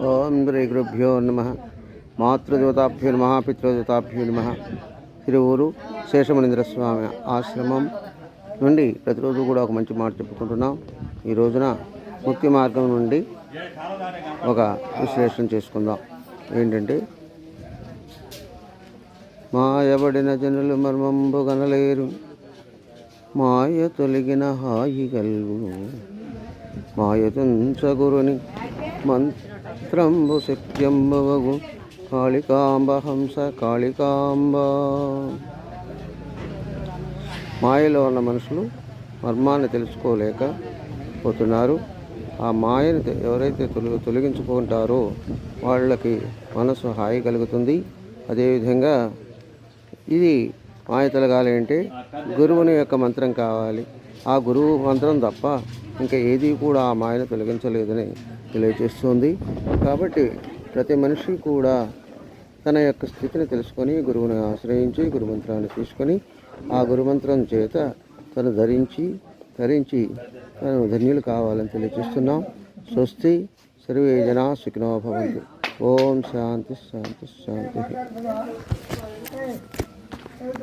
ఓం శ్రీ గురుభ్యో నమః. మాతృదేవతాభ్యో నమః, పితృదేవతాభ్యో నమః. తిరువూరు శేషమణీంద్ర స్వామి ఆశ్రమం నుండి ప్రతిరోజు కూడా ఒక మంచి మాట చెప్పుకుంటున్నాం. ఈ రోజున ముక్తి మార్గం నుండి ఒక విశ్లేషణ చేసుకుందాం. ఏంటంటే, మాయబడిన జనులు మర్మంబు గనలేరు, మాయ తొలగిన హాయి గల్గును, మాయతుంచగురుని మంత్రంబు సత్యంబవగు, కాళికాంబ హంస కాళికాంబ. మాయలో ఉన్న మనుషులు మర్మాన్ని తెలుసుకోలేకపోతున్నారు. ఆ మాయను ఎవరైతే తొలగించుకుంటారో వాళ్ళకి మనసు హాయి కలుగుతుంది. అదేవిధంగా ఇది మాయ తొలగాలి అంటే గురువుని యొక్క మంత్రం కావాలి. ఆ గురువు మంత్రం తప్ప ఇంకా ఏది కూడా ఆ మాయను తొలగించలేదని తెలియజేస్తుంది. కాబట్టి ప్రతి మనిషి కూడా తన యొక్క స్థితిని తెలుసుకొని గురువుని ఆశ్రయించి గురుమంత్రాన్ని తీసుకొని ఆ గురుమంత్రం చేత తను ధరించి తను ధన్యులు కావాలని తెలియజేస్తున్నాం. స్వస్తి సర్వే జనా సుఖినో భవంతు. ఓం శాంతి శాంతి శాంతి.